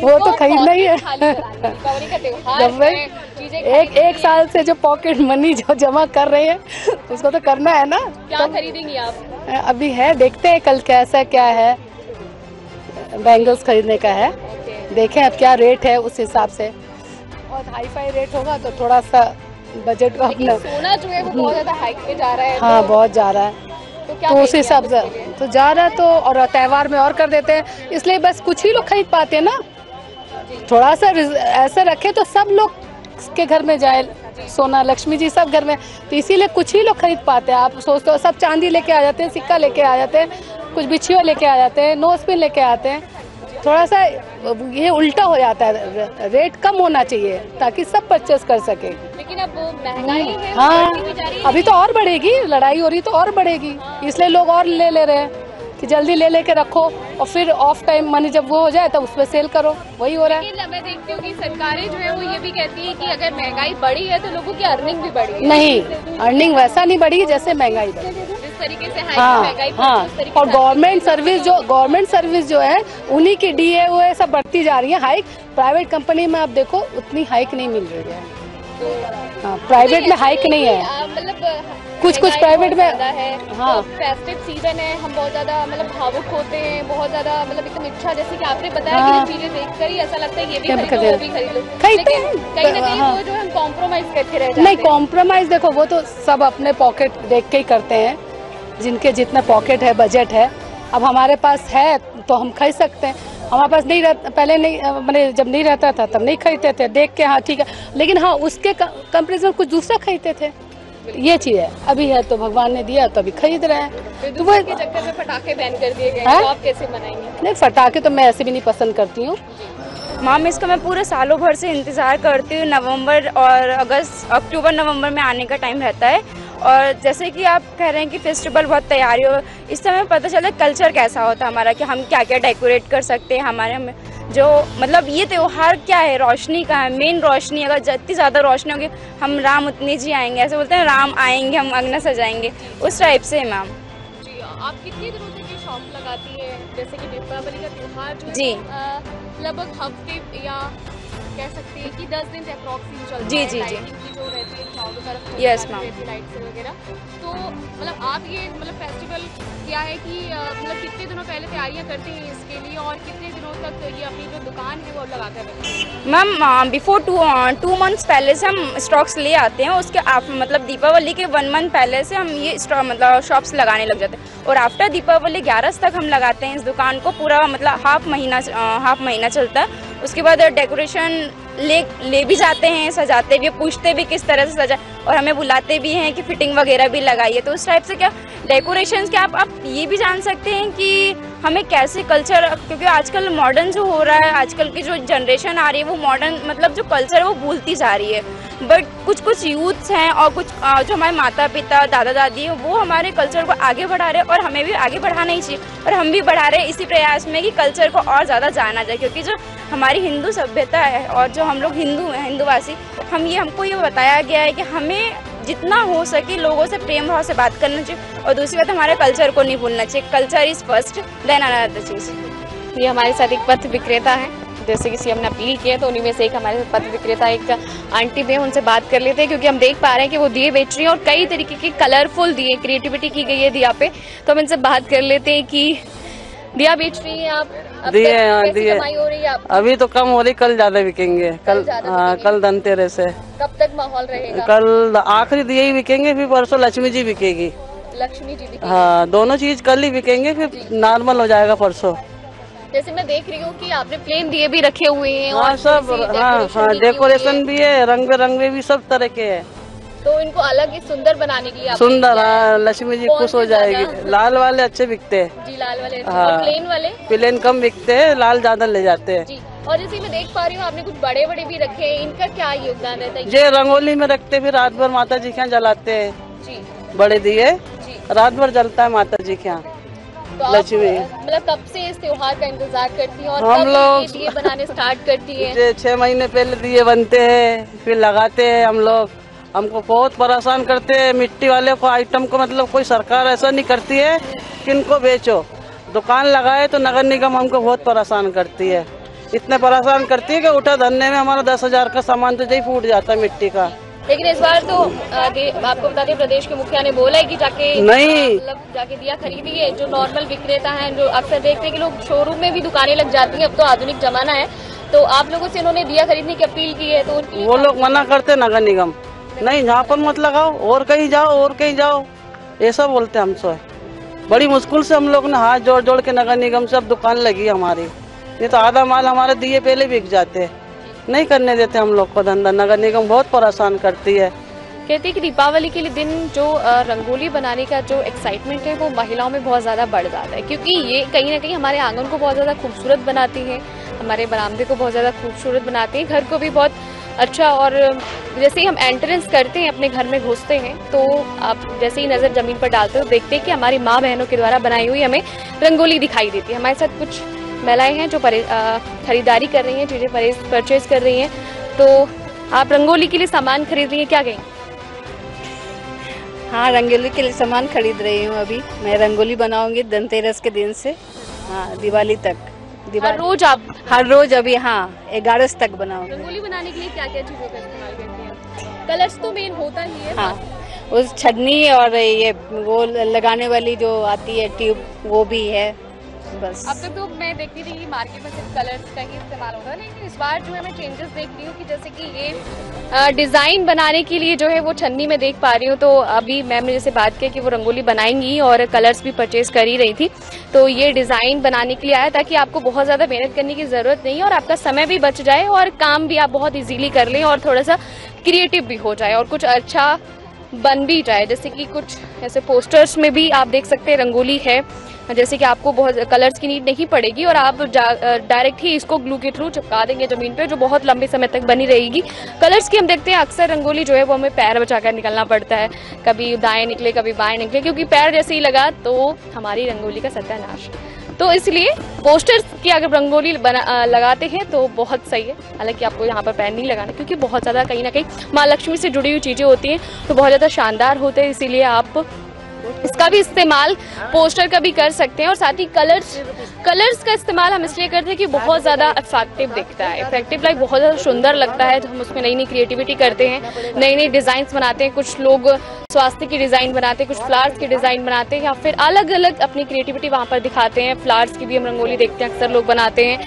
वो तो खरीदना ही है। दीपावली का त्योहार है, चीजें एक साल से जो पॉकेट मनी जो जमा कर रहे हैं उसको तो करना है ना। क्या खरीदेंगी आप? अभी है, देखते हैं कल कैसा क्या है। बैंगल्स खरीदने का है, देखें अब क्या रेट है, उस हिसाब से। बहुत हाई फाई रेट होगा तो थोड़ा सा बजट को अपना। सोना जो है वो बहुत ज्यादा हाइक पे जा रहा है। हाँ, बहुत जा रहा है, तो उस हिसाब से तो जा रहा है। तो और त्योहार में और कर देते हैं, इसलिए बस कुछ ही लोग खरीद पाते हैं ना। थोड़ा सा ऐसे रखे तो सब लोग के घर में जाए सोना, लक्ष्मी जी सब घर में, तो इसीलिए कुछ ही लोग खरीद पाते हैं। आप सोचते हो सब चांदी लेके आ जाते हैं, सिक्का लेके आ जाते हैं, कुछ बिछुआ लेके आ जाते हैं, नोज पिन लेके आते हैं, थोड़ा सा ये उल्टा हो जाता है, रेट कम होना चाहिए ताकि सब परचेस कर सके। लेकिन अब महंगाई है, हाँ, बढ़ती भी जा रही है, अभी तो और बढ़ेगी, लड़ाई हो रही तो और बढ़ेगी, इसलिए लोग और ले रहे हैं कि जल्दी ले लेके रखो और फिर ऑफ टाइम मनी जब वो हो जाए तब उस पर सेल करो, वही हो रहा है। लेकिन मैं देखती हूँ कि सरकारें जो है वो ये भी कहती है कि अगर महंगाई बढ़ी है तो लोगों की अर्निंग भी बढ़ी है। नहीं, अर्निंग वैसा नहीं बढ़ी जैसे महंगाई बढ़ी। जिस तरीके से हाँ महंगाई हाँ, उस तरीके और से गवर्नमेंट सर्विस जो है उन्हीं की डीए वो है सब बढ़ती जा रही है। हाइक प्राइवेट कंपनी में आप देखो उतनी हाइक नहीं मिल रही है। हाँ, प्राइवेट में हाइक नहीं है, मतलब कुछ प्राइवेट में ज्यादा है। हाँ। तो फेस्टिव सीजन है, हम बहुत ज्यादा मतलब भावुक होते हैं, बहुत ज्यादा मतलब एकदम इच्छा, जैसे कि आपने बताया हाँ। कि ये चीजें देखकर ही ऐसा लगता है ये भी क्या खरीद लो वो भी खरीद लो, खरीदते लेकिन हैं। कहीं ना कहीं हाँ। वो जो हम कॉम्प्रोमाइज करके रह जाते नहीं, हैं। कॉम्प्रोमाइज देखो वो तो सब अपने पॉकेट देख के ही करते हैं, जिनके जितना पॉकेट है, बजट है। अब हमारे पास है तो हम खरीद सकते हैं, हमारे पास नहीं रहता, पहले नहीं, मैंने जब नहीं रहता था तब नहीं खरीदते थे, देख के हाँ ठीक है, लेकिन हाँ उसके कंपेरिजन कुछ दूसरा खरीदते थे। ये चीज है, अभी है तो भगवान ने दिया तो अभी खरीद रहे हैं। तो वो के चक्कर में पटाखे बैन कर दिए गए, हाँ? तो आप कैसे मनाएंगे? नहीं, पटाखे तो मैं ऐसे भी नहीं पसंद करती हूँ। मैम इसका मैं पूरे सालों भर से इंतज़ार करती हूँ। नवंबर और अक्टूबर नवंबर में आने का टाइम रहता है। और जैसे कि आप कह रहे हैं कि फेस्टिवल बहुत तैयारी हो, इस समय पता चला कल्चर कैसा होता है हमारा, कि हम क्या क्या डेकोरेट कर सकते हैं। हमारे में जो मतलब ये त्यौहार क्या है, रोशनी का है, मेन रोशनी। अगर जितनी ज़्यादा रोशनी होगी हम राम उतनी जी आएंगे, ऐसे बोलते हैं राम आएंगे हम अग्न सजाएंगे, उस टाइप से है मैम। जी, आप कितनी दिनों तक ये शॉप लगाती है? जैसे कि दीपावली का त्योहार जो है, जी। लगभग हफ्ते या कह सकते हैं कि 10 दिन अप्रॉक्सिमेटली चलता जी, है। जी, जी। लाइटिंग की जो रहती है चारों तरफ Yes, रहती ma'am. है, लाइट्स वगैरह। तो मतलब आप ये मतलब फेस्टिवल क्या है कि मतलब कितने दिनों पहले तैयारियां करते हैं इसके लिए, और कितने दिनों तक ये अपनी जो दुकान है वो लगाकर रखते हैं? मैम बिफोर 2 मंथ्स पहले से हम स्टॉक्स ले आते हैं। उसके मतलब दीपावली के 1 मंथ पहले से हम ये स्टॉक मतलब शॉप्स लगाने लग जाते हैं। और आफ्टर दीपावली 11 तक हम लगाते हैं इस दुकान को। पूरा मतलब हाफ महीना चलता है। उसके बाद डेकोरेशन ले भी जाते हैं, सजाते भी, पूछते भी किस तरह से सजा, और हमें बुलाते भी हैं कि फिटिंग वगैरह भी लगाइए। तो उस टाइप से क्या डेकोरेशन के आप ये भी जान सकते हैं कि हमें कैसे कल्चर, क्योंकि आजकल मॉडर्न जो हो रहा है, आजकल की जो जनरेशन आ रही है वो मॉडर्न मतलब जो कल्चर है वो भूलती जा रही है। बट कुछ यूथ्स हैं और कुछ जो हमारे माता पिता दादा दादी हैं वो हमारे कल्चर को आगे बढ़ा रहे हैं, और हमें भी आगे बढ़ाना ही चाहिए। और हम भी बढ़ा रहे हैं इसी प्रयास में कि कल्चर को और ज़्यादा जाना जाए, क्योंकि जो हमारी हिंदू सभ्यता है और जो हम लोग हिंदू हैं, हिंदूवासी, हमको ये बताया गया है कि हमें जितना हो सके लोगों से प्रेम भाव से बात करना चाहिए, और दूसरी बात हमारे कल्चर को नहीं भूलना चाहिए। Culture is first then another चीज़। ये हमारे साथ एक पथ विक्रेता है, जैसे कि सीएम ने अपील की है तो उन्हीं में से एक हमारे पथ विक्रेता एक आंटी थे, उनसे बात कर लेते हैं, क्योंकि हम देख पा रहे हैं कि वो दिए बेच रही हैं और कई तरीके के कलरफुल दिए, क्रिएटिविटी की गई है दिया पे। तो हम इनसे बात कर लेते हैं कि दिया बेच रही हैं आप, अब दिए, तक हाँ, कैसी दिए। कमाई हो रही है आप? अभी तो कम हो रही, कल ज्यादा बिकेंगे। कल ज्यादा हाँ, बिकेंगे। कल धनतेरस है। कब तक माहौल रहेगा? कल आखिरी दिए ही बिकेंगे, फिर परसों लक्ष्मी जी बिकेगी। लक्ष्मी जी भी। हाँ, दोनों चीज कल ही बिकेंगे, फिर नॉर्मल हो जाएगा परसों। जैसे मैं देख रही हूँ कि आपने प्लेन दिए भी रखे हुए हैं, हाँ और सब, थोड़ी सी हाँ decoration हाँ भी की हुई डेकोरेशन है। भी है, रंग बिरंगे भी सब तरह के है। तो इनको अलग ही सुंदर बनाने के लिए आपने सुंदर, किया है। हाँ, लक्ष्मी जी कौन खुश से हो ज्यादा? जाएगी। लाल वाले अच्छे बिकते हैं जी, लाल वाले हाँ। और प्लेन वाले प्लेन कम बिकते हैं, लाल ज्यादा ले जाते हैं। जी। और जैसे मैं देख पा रही हूँ आपने कुछ बड़े बड़े भी रखे हैं, इनका क्या योगदान रहता है? ये रंगोली में रखते, फिर रात भर माता जी के यहाँ जलाते हैं। जी बड़े दिए जी। रात भर जलता है माता जी के यहाँ। तो आप लक्ष्मी। मतलब कब से इस त्योहार का इंतजार करती हैं और हम कब लोग ये दिए बनाने स्टार्ट करती हैं? ये 6 महीने पहले दिए बनते हैं, फिर लगाते हैं हम लोग। हमको बहुत परेशान करते हैं मिट्टी वाले को, आइटम को, मतलब कोई सरकार ऐसा नहीं करती है कि इनको बेचो। दुकान लगाए तो नगर निगम हमको बहुत परेशान करती है, इतने परेशान करती है कि उठा धरने में हमारा 10,000 का सामान तो यही फूट जाता है मिट्टी का। लेकिन इस बार तो आपको बता दें प्रदेश के मुखिया ने बोला है कि जाके नहीं। मतलब जाके दिया खरीदिए। जो नॉर्मल विक्रेता हैं, जो अक्सर देखते हैं कि लोग शोरूम में भी दुकानें लग जाती हैं, अब तो आधुनिक जमाना है, तो आप लोगों से उन्होंने दिया खरीदने की अपील की है, तो उनकी वो लोग मना करते नगर निगम, नहीं यहाँ पर मत लगाओ, और कहीं जाओ, और कहीं जाओ, ऐसा बोलते हमसे। बड़ी मुश्किल से हम लोग ने हाथ जोड़ जोड़ के नगर निगम से अब दुकान लगी हमारी, नहीं तो आधा माल हमारे दिए पहले बिक जाते। नहीं करने देते हम लोग को धंधा, नगर निगम बहुत परेशान करती है कहते हैं कि दीपावली के लिए दिन जो रंगोली बनाने का जो एक्साइटमेंट है वो महिलाओं में बहुत ज़्यादा बढ़ जाता है, क्योंकि ये कहीं ना कहीं हमारे आंगन को बहुत ज़्यादा खूबसूरत बनाती है, हमारे बरामदे को बहुत ज़्यादा खूबसूरत बनाती है, घर को भी बहुत अच्छा। और जैसे ही हम एंट्रेंस करते हैं, अपने घर में घुसते हैं, तो आप जैसे ही नज़र ज़मीन पर डालते हो देखते हैं कि हमारी माँ बहनों के द्वारा बनाई हुई हमें रंगोली दिखाई देती है। हमारे साथ कुछ महिलाएं हैं जो खरीदारी कर रही हैं, चीज़ें परचेज कर रही हैं। तो आप रंगोली के लिए सामान खरीद रही हैं, क्या कहें? हाँ, रंगोली के लिए सामान खरीद रही हूँ। अभी मैं रंगोली बनाऊंगी धनतेरस के दिन से, हाँ, दिवाली तक। हर रोज आप? हर रोज अभी, हाँ, 11 तक बनाऊंगी। रंगोली बनाने के लिए क्या क्या चीज़ों का इस्तेमाल करती हैं? कलर्स तो मेन होता ही है। हाँ, उस छन्नी और ये वो लगाने वाली जो आती है ट्यूब, वो भी है। बस अब तक तो मैं देखती थी मार्केट में सिर्फ कलर्स का ही इस्तेमाल होता है, लेकिन इस बार जो है मैं चेंजेस देख रही हूँ कि जैसे कि ये डिज़ाइन बनाने के लिए जो है वो छन्नी में देख पा रही हूँ। तो अभी मैम ने जैसे बात की कि वो रंगोली बनाएंगी और कलर्स भी परचेज कर ही रही थी, तो ये डिज़ाइन बनाने के लिए आया ताकि आपको बहुत ज़्यादा मेहनत करने की ज़रूरत नहीं है और आपका समय भी बच जाए और काम भी आप बहुत ईजीली कर लें और थोड़ा सा क्रिएटिव भी हो जाए और कुछ अच्छा बन भी जाए। जैसे कि कुछ ऐसे पोस्टर्स में भी आप देख सकते हैं रंगोली है, जैसे कि आपको बहुत कलर्स की नीड नहीं पड़ेगी और आप डायरेक्ट ही इसको ग्लू के थ्रू चिपका देंगे ज़मीन पे, जो बहुत लंबे समय तक बनी रहेगी। कलर्स की हम देखते हैं अक्सर रंगोली जो है वो हमें पैर बचाकर निकलना पड़ता है, कभी दाएं निकले कभी बाएं निकले, क्योंकि पैर जैसे ही लगा तो हमारी रंगोली का सत्यानाश। तो इसलिए पोस्टर्स की अगर रंगोली लगाते हैं तो बहुत सही है। हालांकि आपको यहाँ पर पैर नहीं लगाना, क्योंकि बहुत ज़्यादा कहीं ना कहीं माँ लक्ष्मी से जुड़ी हुई चीज़ें होती हैं, तो बहुत ज़्यादा शानदार होते हैं, इसीलिए आप इसका भी इस्तेमाल पोस्टर का भी कर सकते हैं। और साथ ही कलर्स का इस्तेमाल हम इसलिए करते हैं कि बहुत ज़्यादा अट्रैक्टिव दिखता है, इफेक्टिव लाइक बहुत ज़्यादा सुंदर लगता है जब हम उसमें नई नई क्रिएटिविटी करते हैं, नई नई डिज़ाइंस बनाते हैं। कुछ लोग स्वास्थ्य की डिज़ाइन बनाते हैं, कुछ फ्लावर्स की डिज़ाइन बनाते हैं, या फिर अलग अलग अपनी क्रिएटिविटी वहाँ पर दिखाते हैं। फ्लावर्स की भी हम रंगोली देखते हैं अक्सर लोग बनाते हैं,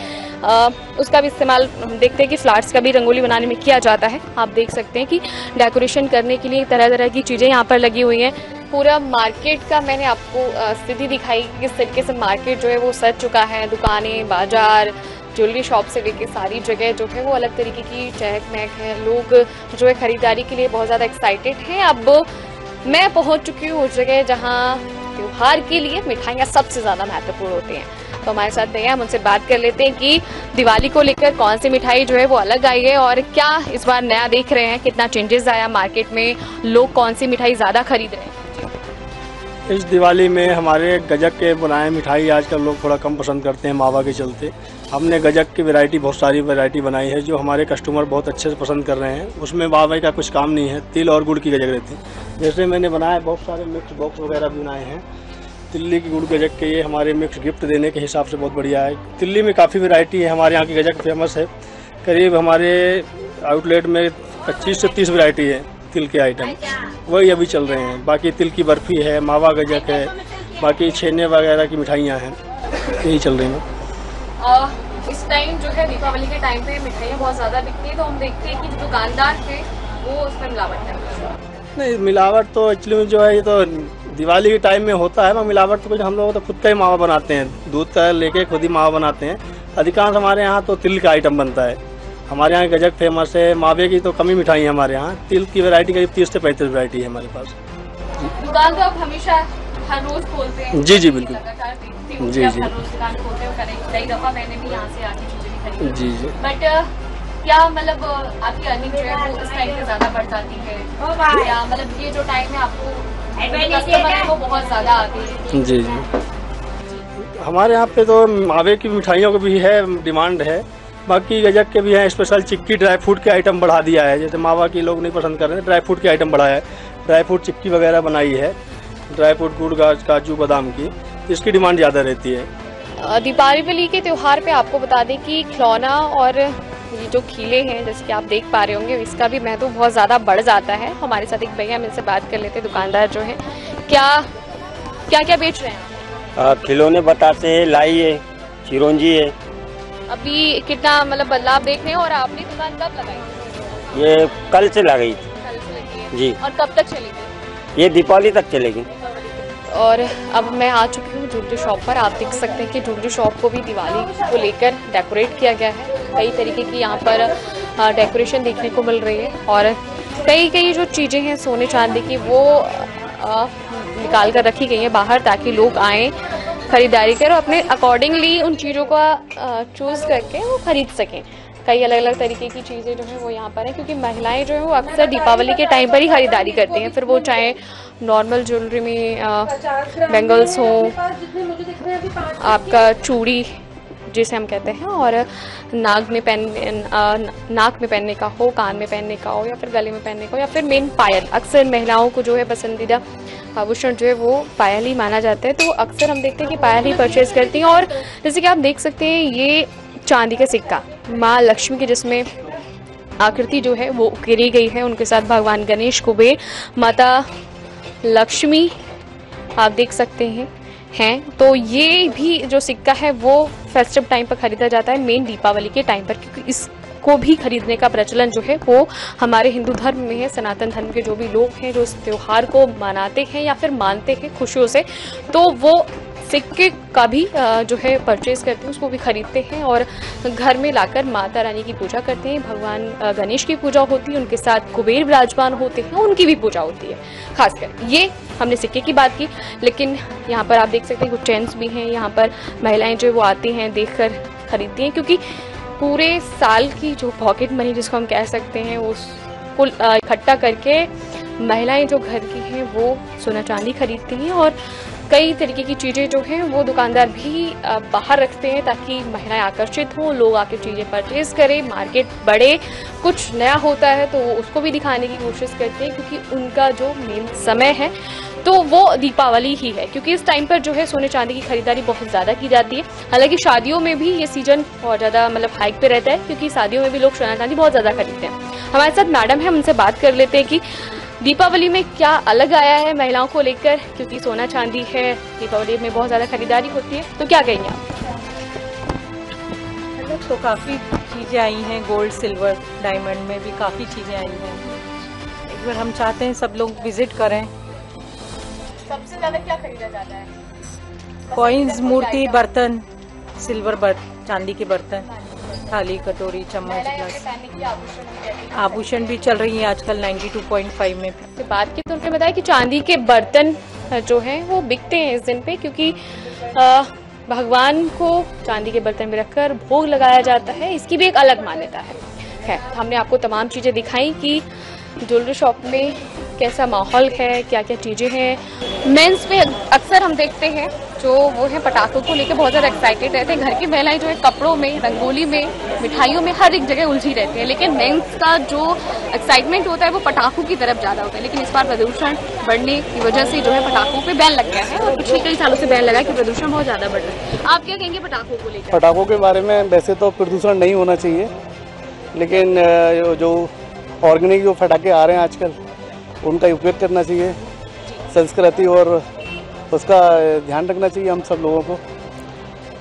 उसका भी इस्तेमाल हम देखते हैं कि फ्लावर्स का भी रंगोली बनाने में किया जाता है। आप देख सकते हैं कि डेकोरेशन करने के लिए तरह तरह की चीज़ें यहाँ पर लगी हुई हैं। पूरा मार्केट का मैंने आपको स्थिति दिखाई कि किस तरीके से मार्केट जो है वो सज चुका है। दुकानें, बाजार, ज्वेलरी शॉप से लेकर सारी जगह जो है वो अलग तरीके की चहक महक है। लोग जो है खरीदारी के लिए बहुत ज़्यादा एक्साइटेड हैं। अब मैं पहुंच चुकी हूँ उस जगह जहां त्योहार के लिए मिठाइयाँ सबसे ज़्यादा महत्वपूर्ण होती हैं। तो हमारे साथ भैया, हम उनसे बात कर लेते हैं कि दिवाली को लेकर कौन सी मिठाई जो है वो अलग आई है और क्या इस बार नया देख रहे हैं, कितना चेंजेस आया मार्केट में, लोग कौन सी मिठाई ज़्यादा खरीद रहे हैं। इस दिवाली में हमारे गजक के बनाए मिठाई आजकल लोग थोड़ा कम पसंद करते हैं मावा के चलते। हमने गजक की वैरायटी, बहुत सारी वैरायटी बनाई है जो हमारे कस्टमर बहुत अच्छे से पसंद कर रहे हैं। उसमें मावा का कुछ काम नहीं है, तिल और गुड़ की गजक रहती है। जैसे मैंने बनाए बहुत सारे मिक्स बॉक्स वगैरह भी बनाए हैं तिल्ली की गुड़ गजक के, ये हमारे मिक्स गिफ्ट देने के हिसाब से बहुत बढ़िया है। तिल्ली में काफ़ी वैरायटी है, हमारे यहाँ की गजक फेमस है। करीब हमारे आउटलेट में 25 से 30 वैरायटी है तिल के आइटम, वही अभी चल रहे हैं। बाकी तिल की बर्फ़ी है, मावा गजक है, बाकी छेने वगैरह की मिठाइयाँ हैं, यही चल रही हैं। इस टाइम जो है दीपावली के टाइम पे मिठाइयाँ बहुत ज़्यादा बिकती है, तो हम देखते हैं कि जो दुकानदार थे वो उसमें मिलावट करते हैं। नहीं, मिलावट तो एक्चुअली में जो है ये तो दिवाली के टाइम में होता है। मिलावट तो कुछ हम लोग तो खुद का ही मावा बनाते हैं, दूध का लेके खुद ही मावा बनाते हैं। अधिकांश हमारे यहाँ तो तिल का आइटम बनता है। हमारे यहाँ गजक फेमस है, मावे की तो कमी मिठाई है हमारे यहाँ। तिल की वैरायटी करीब 30 से 35 वैरायटी है हमारे पास। दुकान तो आप हमेशा हर रोज खोलते हैं? जी जी बिल्कुल, जी जी हर रोज दुकान खोलते हो, कई दफ़ा मैंने भी यहाँ से आके चीज़ें भी खरीदी। जी जी। बट क्या मतलब आपकी अर्निंग जो है वो इस टाइम पे ज़्यादा बढ़ जाती है, या मतलब ये जो टाइम है आपको कस्टमर है वो बहुत ज़्यादा आते हैं? जी जी, हमारे यहाँ पे तो मावे की मिठाइयों की भी है डिमांड है, बाकी गजक के भी हैं। स्पेशल चिक्की ड्राई फ्रूट के आइटम बढ़ा दिया है, जैसे मावा की लोग नहीं पसंद कर रहे हैं, ड्राई फ्रूट के आइटम बढ़ाया है। ड्राई फ्रूट चिक्की वगैरह बनाई है, ड्राई फ्रूट गुड़ काजू बादाम की, इसकी डिमांड ज़्यादा रहती है। दीपावली के त्यौहार पे आपको बता दें कि खिलौना और ये जो खीले हैं जैसे कि आप देख पा रहे होंगे, इसका भी महत्व बहुत ज़्यादा बढ़ जाता है। हमारे साथ एक भैया, हम इनसे बात कर लेते हैं, दुकानदार जो है, क्या बेच रहे हैं? खिलौने बताते हैं, लाई है, चिरौंजी है। अभी कितना मतलब बदलाव देख रहे हैं? और आपने दुकान कब लगाई? ये कल से लगाई थी। कल से लगी है जी। और कब तक चलेगी? ये दीपावली तक चलेगी। और अब मैं आ चुकी हूँ ज्वेलरी शॉप पर। आप देख सकते हैं कि ज्वेलरी शॉप को भी दिवाली को लेकर डेकोरेट किया गया है। कई तरीके की यहाँ पर डेकोरेशन देखने को मिल रही है और कई जो चीज़ें हैं सोने चांदी की वो निकाल कर रखी गई हैं बाहर, ताकि लोग आएँ, खरीदारी करें और अपने अकॉर्डिंगली उन चीज़ों का चूज़ करके वो खरीद सकें। कई अलग अलग तरीके की चीज़ें जो हैं वो यहाँ पर हैं, क्योंकि महिलाएं जो हैं वो अक्सर दीपावली के टाइम पर ही खरीदारी करती हैं, फिर वो चाहे नॉर्मल ज्वेलरी में बैंगल्स हों, आपका चूड़ी जिसे हम कहते हैं, और नाक में पहनने का हो, कान में पहनने का हो, या फिर गले में पहनने का हो, या फिर मेन पायल। अक्सर महिलाओं को जो है पसंदीदा आभूषण जो है वो पायल ही माना जाता है, तो अक्सर हम देखते हैं कि पायल ही परचेज करती हैं। और जैसे कि आप देख सकते हैं ये चांदी का सिक्का माँ लक्ष्मी की जिसमें आकृति जो है वो उकेरी गई है, उनके साथ भगवान गणेश, कुबेर, माता लक्ष्मी आप देख सकते हैं। तो ये भी जो सिक्का है वो फेस्टिव टाइम पर खरीदा जाता है, मेन दीपावली के टाइम पर, क्योंकि इसको भी खरीदने का प्रचलन जो है वो हमारे हिंदू धर्म में है। सनातन धर्म के जो भी लोग हैं जो इस त्यौहार को मनाते हैं या फिर मानते हैं खुशियों से, तो वो सिक्के का भी जो है परचेज करते हैं, उसको भी खरीदते हैं और घर में लाकर माता रानी की पूजा करते हैं। भगवान गणेश की पूजा होती है, उनके साथ कुबेर विराजमान होते हैं, उनकी भी पूजा होती है। खासकर ये हमने सिक्के की बात की, लेकिन यहाँ पर आप देख सकते हैं कुछ चेन्स भी हैं। यहाँ पर महिलाएं जो वो आती हैं, देखकर खरीदती हैं, क्योंकि पूरे साल की जो पॉकेट मनी जिसको हम कह सकते हैं उसको इकट्ठा करके महिलाएं जो घर की हैं वो सोना चांदी खरीदती हैं। और कई तरीके की चीज़ें जो हैं वो दुकानदार भी बाहर रखते हैं, ताकि महिलाएं आकर्षित हों, लोग आके चीज़ें परचेज़ करें, मार्केट बढ़े, कुछ नया होता है तो वो उसको भी दिखाने की कोशिश करते हैं, क्योंकि उनका जो मेन समय है तो वो दीपावली ही है, क्योंकि इस टाइम पर जो है सोने चांदी की खरीदारी बहुत ज़्यादा की जाती है। हालांकि शादियों में भी ये सीजन बहुत ज़्यादा मतलब हाइक पे रहता है, क्योंकि शादियों में भी लोग सोना चांदी बहुत ज़्यादा खरीदते हैं। हमारे साथ मैडम है, उनसे बात कर लेते हैं कि दीपावली में क्या अलग आया है महिलाओं को लेकर, क्योंकि सोना चांदी है, दीपावली में बहुत ज़्यादा खरीदारी होती है, तो क्या कहेंगे आप? अलग तो काफ़ी चीज़ें आई हैं, गोल्ड, सिल्वर, डायमंड में भी काफ़ी चीज़ें आई हैं। एक बार हम चाहते हैं सब लोग विजिट करें। सबसे ज़्यादा क्या खरीदा जाता है? कॉइन्स, मूर्ति, बर्तन, सिल्वर चांदी के बर्तन, थाली, कटोरी, चम्मच, आभूषण भी चल रही है आजकल 92.5 में। तो बात की तो उन्होंने बताया कि चांदी के बर्तन जो हैं वो बिकते हैं इस दिन पे, क्योंकि भगवान को चांदी के बर्तन में रखकर भोग लगाया जाता है, इसकी भी एक अलग मान्यता है। हमने आपको तमाम चीज़ें दिखाई कि ज्वेलरी शॉप में कैसा माहौल है, क्या क्या चीज़ें हैं। मेंस पे अक्सर हम देखते हैं जो वो है पटाखों को लेकर बहुत ज़्यादा एक्साइटेड रहते हैं। घर की महिलाएं जो है कपड़ों में, रंगोली में, मिठाइयों में हर एक जगह उलझी रहती है, लेकिन मेंस का जो एक्साइटमेंट होता है वो पटाखों की तरफ ज़्यादा होता है। लेकिन इस बार प्रदूषण बढ़ने की वजह से जो है पटाखों पर बैन लग गया है, और पिछले कई सालों से बैन लगा है कि प्रदूषण बहुत ज़्यादा बढ़ रहा है। आप क्या कहेंगे पटाखों को लेकर? पटाखों के बारे में वैसे तो प्रदूषण नहीं होना चाहिए, लेकिन जो ऑर्गेनिक जो पटाखे आ रहे हैं आजकल उनका उपयोग करना चाहिए। संस्कृति और उसका ध्यान रखना चाहिए हम सब लोगों को,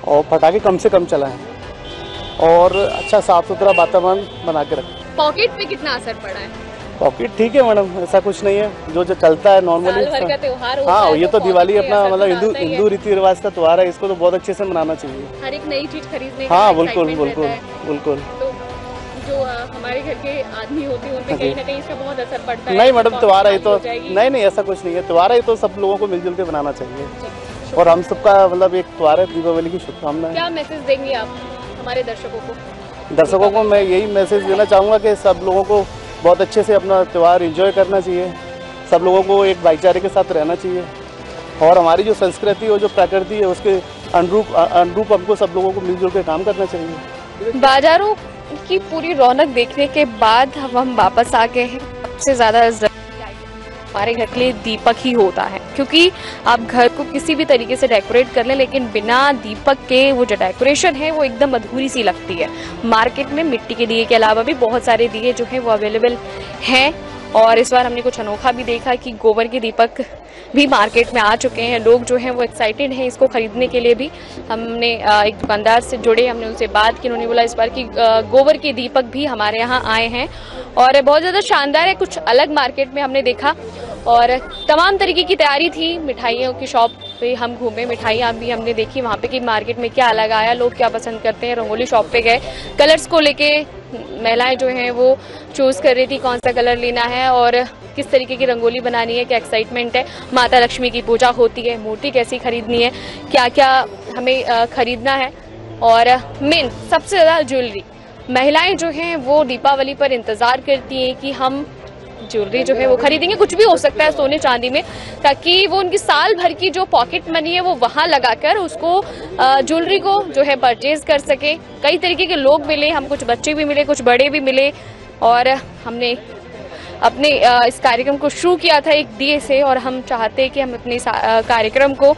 और पटाखे कम से कम चलाएं और अच्छा साफ सुथरा वातावरण बना के रखें। पॉकेट पे कितना असर पड़ा है? पॉकेट ठीक है मैडम, ऐसा कुछ नहीं है, जो चलता है नॉर्मली। हाँ, ये तो दिवाली अपना मतलब हिंदू रीति रिवाज का त्योहार है, इसको तो बहुत अच्छे से मनाना चाहिए। हर एक नई चीज खरीदने। हाँ बिल्कुल बिल्कुल बिल्कुल। जो हमारे घर के आदमी होते हैं उन पे कहीं ना कहीं इसका बहुत असर पड़ता है। नहीं मैडम, त्योहार है तो नहीं ऐसा कुछ नहीं है, त्योहार है तो सब लोगों को मिलजुल के बनाना चाहिए, और हम सबका मतलब एक त्योहार है, दीपावली की शुभकामनाएं। क्या मैसेज देंगे आप हमारे दर्शकों को? दर्शकों को मैं यही मैसेज देना चाहूँगा कि सब लोगों को बहुत अच्छे से अपना त्यौहार एंजॉय करना चाहिए, सब लोगों को एक भाईचारे के साथ रहना चाहिए, और हमारी जो संस्कृति और जो प्रकृति है उसके अनुरूप हमको सब लोगों को मिलजुल के काम करना चाहिए। बाजारों की पूरी रौनक देखने के बाद हम वापस आ गए हैं। सबसे ज़्यादा हमारे घर के लिए दीपक ही होता है, क्योंकि आप घर को किसी भी तरीके से डेकोरेट कर लें, लेकिन बिना दीपक के वो जो डेकोरेशन है वो एकदम अधूरी सी लगती है। मार्केट में मिट्टी के दिए के अलावा भी बहुत सारे दिए जो हैं वो अवेलेबल हैं, और इस बार हमने कुछ अनोखा भी देखा कि गोबर के दीपक भी मार्केट में आ चुके हैं। लोग जो हैं वो एक्साइटेड हैं इसको खरीदने के लिए भी। हमने एक दुकानदार से जुड़े, हमने उनसे बात की, उन्होंने बोला इस बार की गोबर के दीपक भी हमारे यहाँ आए हैं और बहुत ज़्यादा शानदार है, कुछ अलग मार्केट में हमने देखा, और तमाम तरीके की तैयारी थी। मिठाइयों की शॉप पे हम घूमे, मिठाइयाँ भी हमने देखी वहाँ पे कि मार्केट में क्या अलग आया, लोग क्या पसंद करते हैं। रंगोली शॉप पे गए, कलर्स को लेके महिलाएं जो हैं वो चूज़ कर रही थी कौन सा कलर लेना है और किस तरीके की रंगोली बनानी है, क्या एक्साइटमेंट है। माता लक्ष्मी की पूजा होती है, मूर्ति कैसी खरीदनी है, क्या क्या हमें खरीदना है, और मेन सबसे ज़्यादा ज्वेलरी। महिलाएं जो हैं वो दीपावली पर इंतज़ार करती हैं कि हम ज्वेलरी जो है वो खरीदेंगे, कुछ भी हो सकता है सोने चांदी में, ताकि वो उनकी साल भर की जो पॉकेट मनी है वो वहाँ लगाकर उसको ज्वेलरी को जो है परचेज कर सके। कई तरीके के लोग मिले, हम कुछ बच्चे भी मिले, कुछ बड़े भी मिले, और हमने अपने इस कार्यक्रम को शुरू किया था एक दिए से, और हम चाहते हैं कि हम अपने कार्यक्रम को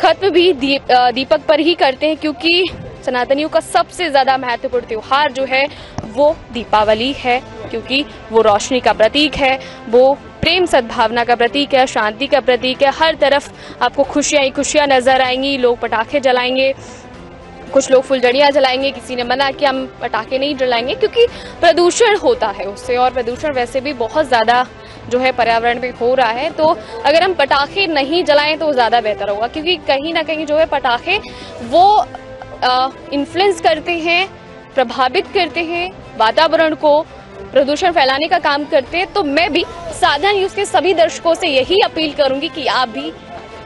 खत्म भी दीपक पर ही करते हैं, क्योंकि सनातनियों का सबसे ज़्यादा महत्वपूर्ण त्यौहार जो है वो दीपावली है, क्योंकि वो रोशनी का प्रतीक है, वो प्रेम सद्भावना का प्रतीक है, शांति का प्रतीक है। हर तरफ आपको खुशियाँ ही खुशियाँ नज़र आएंगी। लोग पटाखे जलाएंगे, कुछ लोग फुलझड़ियाँ जलाएंगे, किसी ने मना किया हम पटाखे नहीं जलाएंगे क्योंकि प्रदूषण होता है उससे, और प्रदूषण वैसे भी बहुत ज़्यादा जो है पर्यावरण में हो रहा है। तो अगर हम पटाखे नहीं जलाएं तो ज़्यादा बेहतर होगा, क्योंकि कहीं ना कहीं जो है पटाखे वो इन्फ्लुएंस करते हैं, प्रभावित करते हैं वातावरण को, प्रदूषण फैलाने का काम करते हैं। तो मैं भी साधना न्यूज़ के सभी दर्शकों से यही अपील करूंगी कि आप भी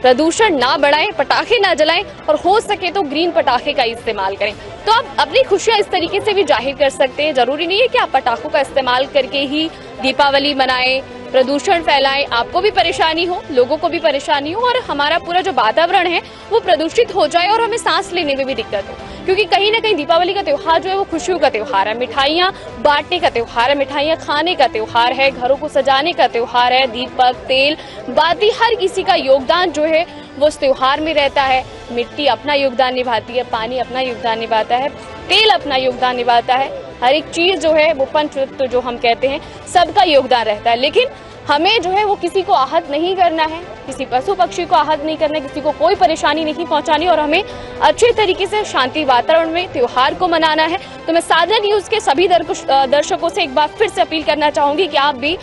प्रदूषण ना बढ़ाएं, पटाखे ना जलाएं, और हो सके तो ग्रीन पटाखे का इस्तेमाल करें। तो आप अपनी खुशियां इस तरीके से भी जाहिर कर सकते हैं। जरूरी नहीं है कि आप पटाखों का इस्तेमाल करके ही दीपावली मनाएं, प्रदूषण फैलाएं, आपको भी परेशानी हो, लोगों को भी परेशानी हो, और हमारा पूरा जो वातावरण है वो प्रदूषित हो जाए और हमें सांस लेने में भी दिक्कत हो। क्योंकि कहीं ना कहीं दीपावली का त्यौहार जो है वो खुशियों का त्यौहार है, मिठाइयाँ बांटने का त्यौहार है, मिठाइयाँ खाने का त्यौहार है, घरों को सजाने का त्यौहार है। दीपक, तेल, बाती, हर किसी का योगदान जो है वो उस त्यौहार में रहता है। मिट्टी अपना योगदान निभाती है, पानी अपना योगदान निभाता है, तेल अपना योगदान निभाता है। हर एक चीज़ जो है वो पंचतत्व जो हम कहते हैं सबका योगदान रहता है। लेकिन हमें जो है वो किसी को आहत नहीं करना है, किसी पशु पक्षी को आहत नहीं करना है, किसी को कोई परेशानी नहीं पहुंचानी, और हमें अच्छे तरीके से शांति वातावरण में त्यौहार को मनाना है। तो मैं साधना न्यूज़ के सभी दर्शकों से एक बार फिर से अपील करना चाहूँगी कि आप भी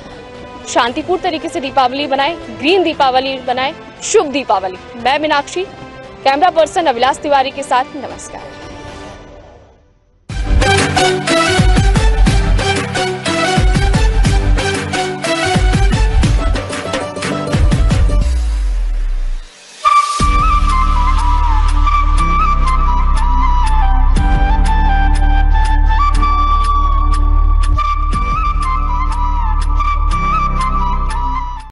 शांतिपूर्ण तरीके से दीपावली बनाएं, ग्रीन दीपावली बनाएं। शुभ दीपावली। मैं मीनाक्षी, कैमरा पर्सन अभिलाष तिवारी के साथ, नमस्कार।